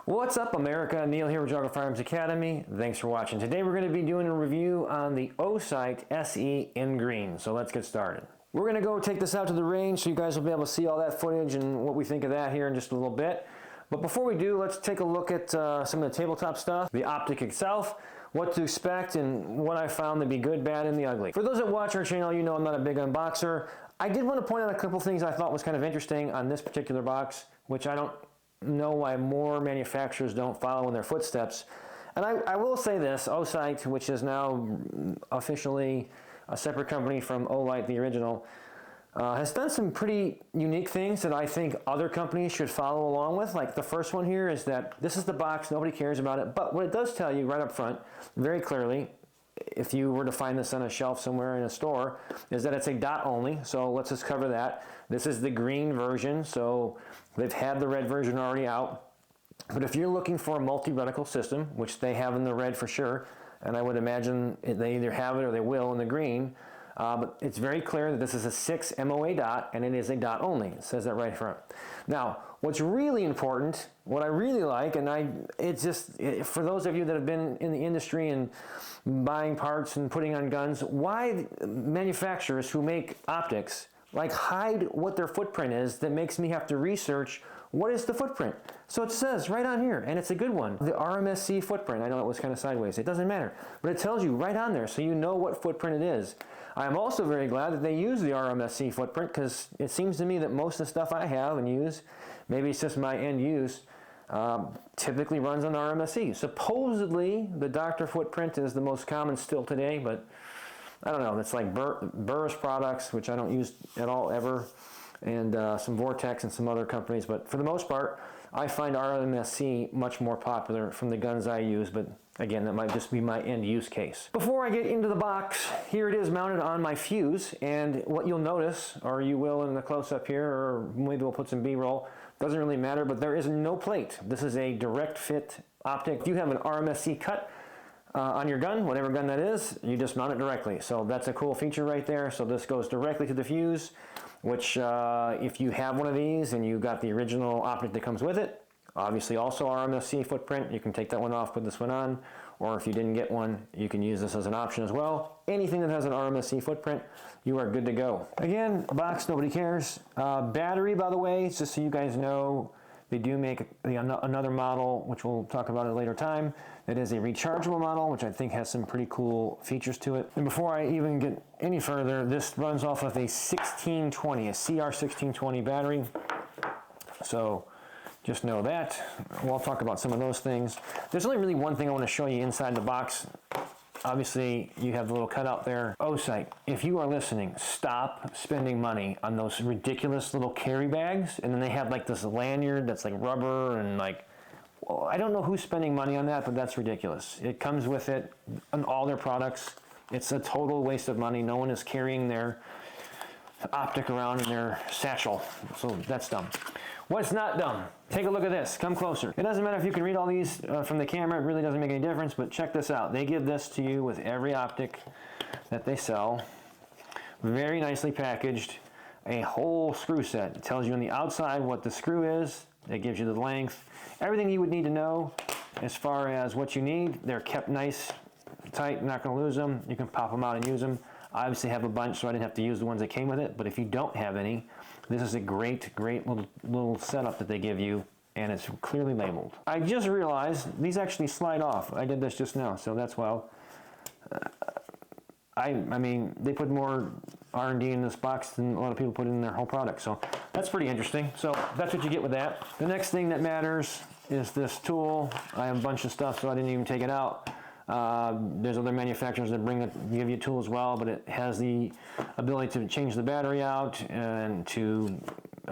What's up, America? Neil here with Geauga Firearms Academy. Thanks for watching. Today we're going to be doing a review on the Osight SE in green. So let's get started. We're going to go take this out to the range so you guys will be able to see all that footage and what we think of that here in just a little bit. But before we do, let's take a look at some of the tabletop stuff, the Optic itself, what to expect, and what I found to be good, bad, and the ugly. For those that watch our channel, you know I'm not a big unboxer. I did want to point out a couple things I thought was kind of interesting on this particular box, which I don't know why more manufacturers don't follow in their footsteps. And I will say this, Osight, which is now officially a separate company from Olight, the original, has done some pretty unique things that I think other companies should follow along with. Like the first one here is that this is the box, nobody cares about it, but what it does tell you right up front, very clearly, if you were to find this on a shelf somewhere in a store, is that it's a dot only. So let's just cover that. This is the green version, so they've had the red version already out. But if you're looking for a multi-reticle system, which they have in the red for sure, and I would imagine they either have it or they will in the green, but it's very clear that this is a 6 MOA dot, and it is a dot only. It says that right front. Now, what's really important, what I really like, and for those of you that have been in the industry and buying parts and putting on guns, why manufacturers who make optics hide what their footprint is, that makes me have to research what is the footprint. So it says right on here, and it's a good one, the RMSC footprint. I know it was kind of sideways, it doesn't matter, but it tells you right on there so you know what footprint it is. I'm also very glad that they use the RMSC footprint, because it seems to me that most of the stuff I have and use, maybe it's just my end use, typically runs on RMSC. Supposedly the Doctor footprint is the most common still today, but I don't know, it's like Burris products, which I don't use at all ever, and some Vortex and some other companies, but for the most part, I find RMSC much more popular from the guns I use, but again, that might just be my end use case. Before I get into the box, here it is mounted on my fuse, and what you'll notice, or you will in the close-up here, or maybe we'll put some B-roll, doesn't really matter, but there is no plate. This is a direct fit optic. If you have an RMSC cut on your gun, whatever gun that is, you just mount it directly. So that's a cool feature right there. So this goes directly to the fuse, which if you have one of these and you got the original optic that comes with it, obviously also RMSC footprint, you can take that one off, put this one on, or if you didn't get one, you can use this as an option as well. Anything that has an RMSC footprint, you are good to go. Again, box, nobody cares. Battery, by the way, just so you guys know, they do make another model, which we'll talk about at a later time, that is a rechargeable model, which I think has some pretty cool features to it. And before I even get any further, this runs off of a 1620, a CR1620 battery. So just know that. We'll talk about some of those things. There's only really one thing I want to show you inside the box. Obviously, you have the little cutout there. Osight, if you are listening, stop spending money on those ridiculous little carry bags. And then they have like this lanyard that's like rubber and like, well, I don't know who's spending money on that, but that's ridiculous. It comes with it on all their products. It's a total waste of money. No one is carrying their optic around in their satchel. So that's dumb. What's not dumb? Take a look at this. Come closer. It doesn't matter if you can read all these from the camera. It really doesn't make any difference, but check this out. They give this to you with every optic that they sell. Very nicely packaged. A whole screw set. It tells you on the outside what the screw is. It gives you the length. Everything you would need to know as far as what you need. They're kept nice, tight. Not going to lose them. You can pop them out and use them. I obviously have a bunch, so I didn't have to use the ones that came with it, but if you don't have any, this is a great little setup that they give you, and it's clearly labeled. I just realized these actually slide off. I did this just now, so that's well. I mean, they put more R&D in this box than a lot of people put in their whole product, so that's pretty interesting. So that's what you get with that. The next thing that matters is this tool. I have a bunch of stuff, so I didn't even take it out. There's other manufacturers that give you a tool as well, but it has the ability to change the battery out and to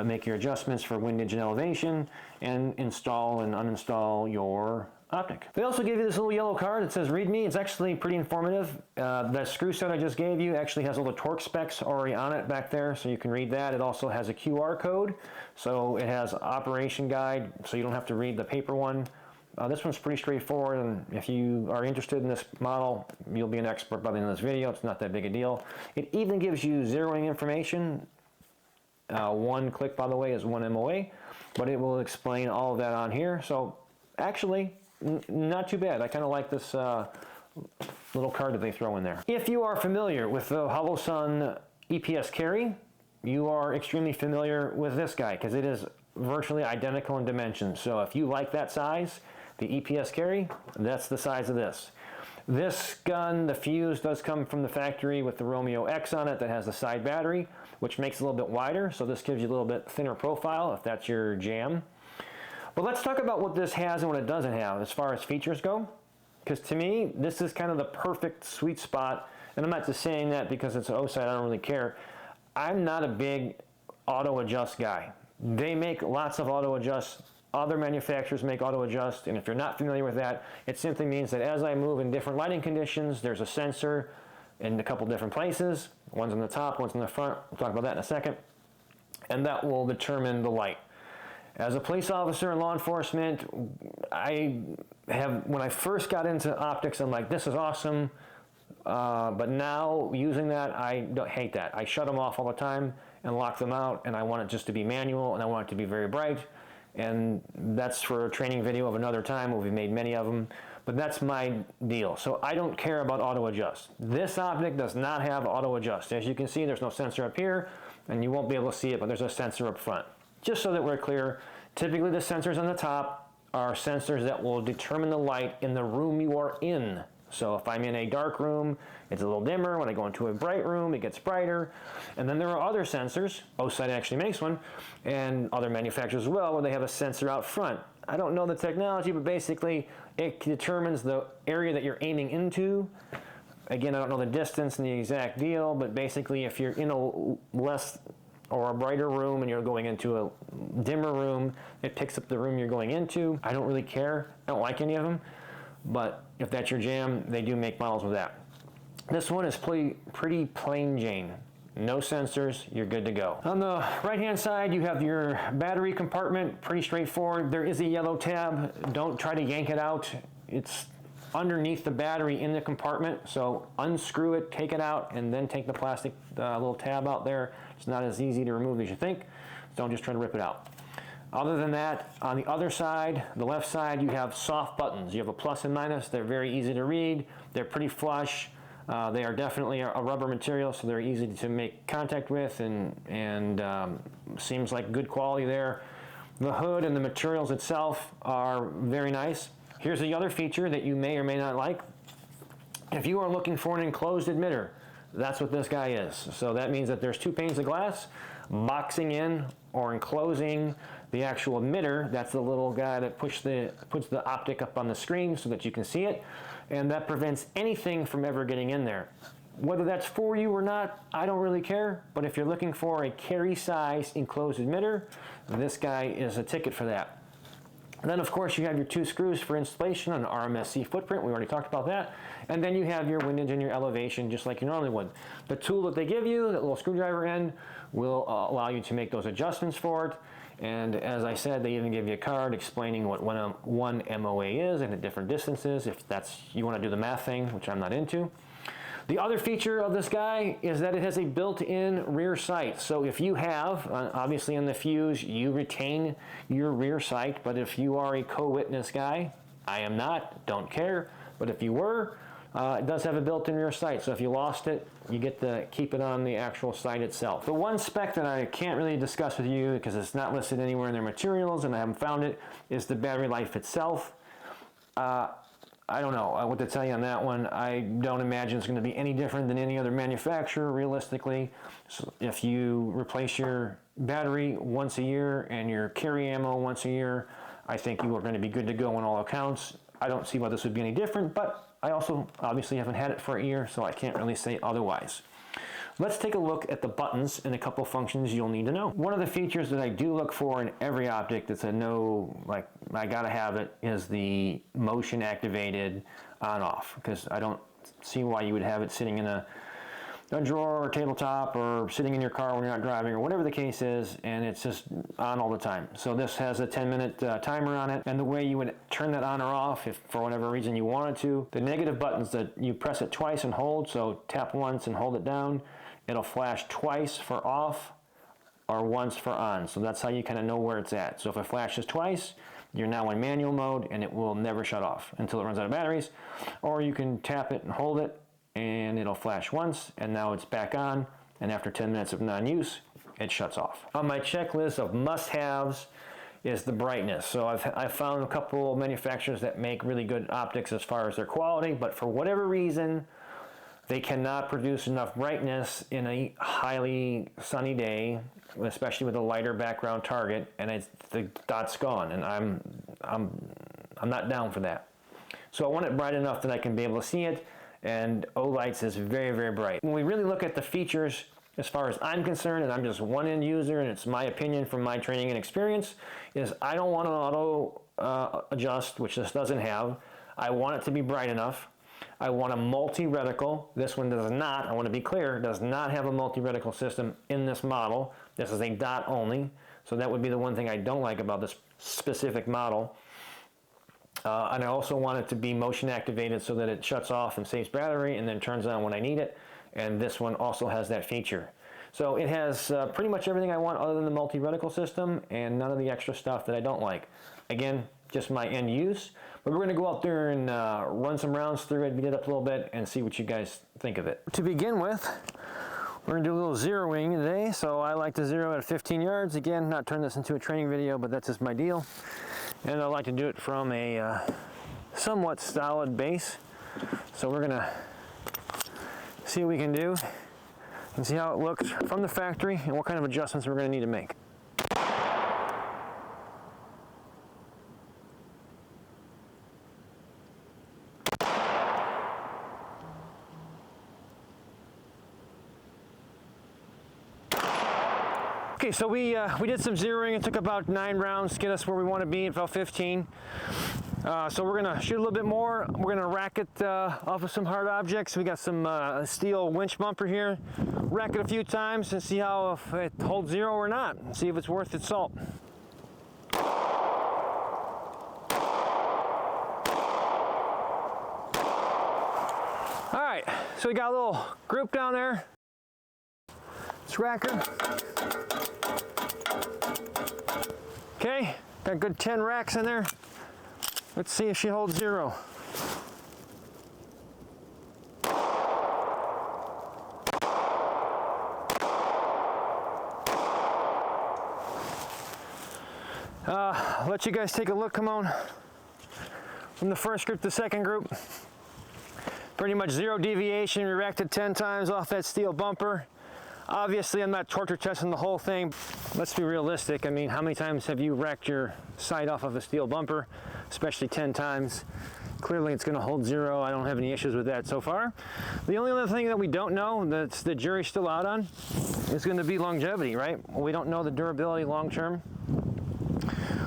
make your adjustments for windage and elevation, and install and uninstall your optic. They also give you this little yellow card that says read me. It's actually pretty informative. That screw set I just gave you actually has all the torque specs already on it back there, so you can read that. It also has a QR code, so it has operation guide, so you don't have to read the paper one. This one's pretty straightforward, and if you are interested in this model, you'll be an expert by the end of this video. It's not that big a deal. It even gives you zeroing information. One click, by the way, is 1 MOA, but it will explain all of that on here. So actually, not too bad. I kind of like this little card that they throw in there. If you are familiar with the Holosun EPS carry, you are extremely familiar with this guy because it is virtually identical in dimensions. So if you like that size, the EPS carry, that's the size of this. This gun, the fuse does come from the factory with the Romeo X on it that has the side battery, which makes it a little bit wider. So this gives you a little bit thinner profile if that's your jam. But let's talk about what this has and what it doesn't have as far as features go. Because to me, this is kind of the perfect sweet spot. And I'm not just saying that because it's an Osight, I don't really care. I'm not a big auto adjust guy. They make lots of auto adjust. Other manufacturers make auto adjust. And if you're not familiar with that, it simply means that as I move in different lighting conditions, there's a sensor in a couple different places. One's on the top, one's on the front. We'll talk about that in a second. And that will determine the light. As a police officer in law enforcement, when I first got into optics, I'm like, this is awesome. But now using that, I don't hate that. I shut them off all the time and lock them out, and I want it just to be manual, and I want it to be very bright. And that's for a training video of another time where we've made many of them. But that's my deal. So I don't care about auto adjust. This optic does not have auto adjust. As you can see, there's no sensor up here, and you won't be able to see it, but there's a sensor up front. Just so that we're clear, typically the sensors on the top are sensors that will determine the light in the room you are in. So if I'm in a dark room, it's a little dimmer. When I go into a bright room, it gets brighter. And then there are other sensors, Osight actually makes one, and other manufacturers as well, where they have a sensor out front. I don't know the technology, but basically it determines the area that you're aiming into. Again, I don't know the distance and the exact deal, but basically if you're in a less or a brighter room and you're going into a dimmer room, it picks up the room you're going into. I don't really care. I don't like any of them. But if that's your jam, they do make models with that. This one is pretty plain Jane. No sensors, you're good to go. On the right-hand side, you have your battery compartment, pretty straightforward. There is a yellow tab. Don't try to yank it out. It's underneath the battery in the compartment, so unscrew it, take it out, and then take the plastic little tab out there. It's not as easy to remove as you think, so don't just try to rip it out. Other than that, on the other side, the left side, you have soft buttons. You have a plus and minus. They're very easy to read. They're pretty flush. They are definitely a rubber material, so they're easy to make contact with, and seems like good quality there. The hood and the materials itself are very nice. Here's the other feature that you may or may not like. If you are looking for an enclosed emitter, that's what this guy is. So that means that there's two panes of glass boxing in or enclosing the actual emitter. That's the little guy that puts the optic up on the screen so that you can see it, and that prevents anything from ever getting in there. Whether that's for you or not, I don't really care, but if you're looking for a carry size enclosed emitter, this guy is a ticket for that. And then of course you have your two screws for installation on an RMSC footprint. We already talked about that. And then you have your windage and your elevation just like you normally would. The tool that they give you, that little screwdriver end, will allow you to make those adjustments for it. And as I said, they even give you a card explaining what one MOA is and at different distances, if that's you want to do the math thing, which I'm not into. The other feature of this guy is that it has a built-in rear sight. So if you have, obviously in the fuse, you retain your rear sight, but if you are a co-witness guy, I am not, don't care, but if you were, it does have a built-in rear sight. So if you lost it, you get to keep it on the actual sight itself. The one spec that I can't really discuss with you because it's not listed anywhere in their materials and I haven't found it, is the battery life itself. I don't know what to tell you on that one. I don't imagine it's going to be any different than any other manufacturer, realistically. So if you replace your battery once a year and your carry ammo once a year, I think you are going to be good to go on all accounts. I don't see why this would be any different, but I also obviously haven't had it for a year, so I can't really say otherwise. Let's take a look at the buttons and a couple functions you'll need to know. One of the features that I do look for in every optic that's a no, like I gotta have it, is the motion activated on off, because I don't see why you would have it sitting in a drawer or tabletop or sitting in your car when you're not driving or whatever the case is, and it's just on all the time. So this has a 10-minute timer on it, and the way you would turn that on or off, if for whatever reason you wanted to, the negative buttons that you press it twice and hold, so tap once and hold it down, it'll flash twice for off or once for on. So that's how you kind of know where it's at. So if it flashes twice, you're now in manual mode and it will never shut off until it runs out of batteries. Or you can tap it and hold it and it'll flash once and now it's back on, and after 10 minutes of non-use, it shuts off. On my checklist of must-haves is the brightness. So I've found a couple manufacturers that make really good optics as far as their quality, but for whatever reason, they cannot produce enough brightness in a highly sunny day, especially with a lighter background target, and the dot's gone, and I'm not down for that. So I want it bright enough that I can be able to see it, and Olight's is very, very bright. When we really look at the features, as far as I'm concerned, and I'm just one end user, and it's my opinion from my training and experience, is I don't want an auto adjust, which this doesn't have. I want it to be bright enough. I want a multi-reticle. This one does not, I want to be clear, does not have a multi-reticle system in this model. This is a dot only. So that would be the one thing I don't like about this specific model. And I also want it to be motion activated so that it shuts off and saves battery and then turns on when I need it. And this one also has that feature. So it has pretty much everything I want other than the multi-reticle system and none of the extra stuff that I don't like. Again, just my end use. But we're going to go out there and run some rounds through it, beat it up a little bit, and see what you guys think of it. To begin with, we're going to do a little zeroing today. So I like to zero at 15 yards. Again, not turn this into a training video, but that's just my deal. And I like to do it from a somewhat solid base. So we're going to see what we can do and see how it looks from the factory and what kind of adjustments we're going to need to make. Okay, so we did some zeroing. It took about 9 rounds to get us where we want to be, about 15. So we're going to shoot a little bit more. We're going to rack it off of some hard objects. We got some steel winch bumper here. Rack it a few times and see how if it holds zero or not. See if it's worth its salt. All right, so we got a little group down there. Let's rack her. Okay, got a good 10 racks in there. Let's see if she holds zero. Let you guys take a look, come on. From the first group to the second group. Pretty much zero deviation. We racked it 10 times off that steel bumper. Obviously, I'm not torture testing the whole thing. Let's be realistic. I mean, how many times have you racked your sight off of a steel bumper? Especially 10 times. Clearly, it's going to hold zero. I don't have any issues with that so far. The only other thing that we don't know, that the jury's still out on, is going to be longevity, right? We don't know the durability long term.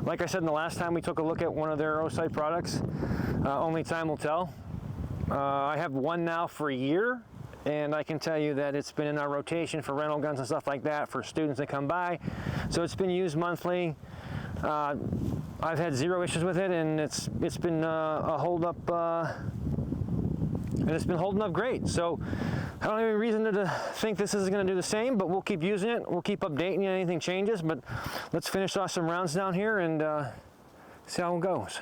Like I said in the last time we took a look at one of their Osight products, only time will tell. I have one now for a year. And I can tell you that it's been in our rotation for rental guns and stuff like that for students that come by. So it's been used monthly. I've had zero issues with it, and it's been a hold up, and it's been holding up great. So I don't have any reason to think this is going to do the same, but we'll keep using it. We'll keep updating you if anything changes. But let's finish off some rounds down here and see how it goes.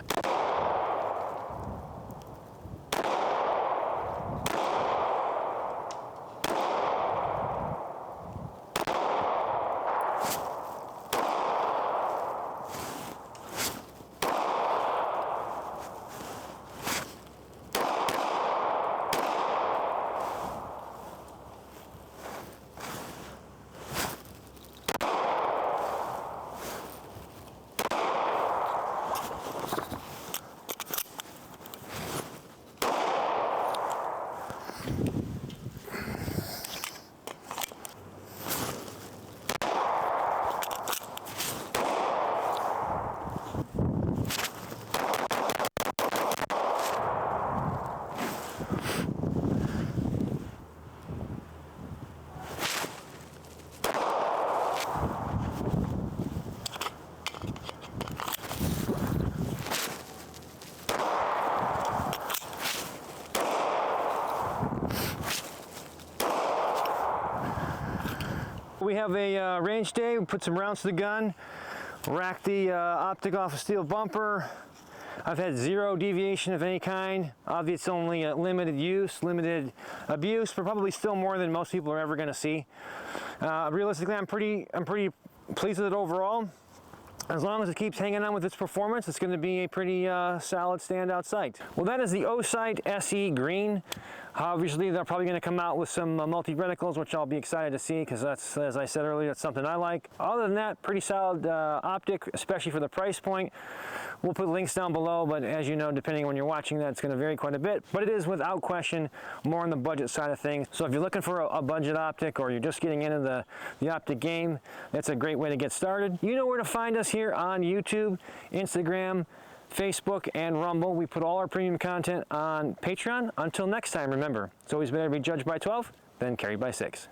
We have a range day. We put some rounds to the gun. Rack the Optic off a steel bumper. I've had zero deviation of any kind. Obviously, it's only limited use, limited abuse, but probably still more than most people are ever going to see. Realistically, I'm pretty pleased with it overall. As long as it keeps hanging on with its performance, it's going to be a pretty solid standout sight. Well, that is the Osight SE Green. Obviously, they're probably going to come out with some multi-reticles, which I'll be excited to see because that's, as I said earlier, that's something I like. Other than that, pretty solid optic, especially for the price point. We'll put links down below, but as you know, depending on when you're watching that, it's going to vary quite a bit. But it is, without question, more on the budget side of things. So if you're looking for a budget optic or you're just getting into the optic game, that's a great way to get started. You know where to find us here on YouTube, Instagram, Facebook, and Rumble. We put all our premium content on Patreon. Until next time, remember, it's always better to be judged by 12 than carried by 6.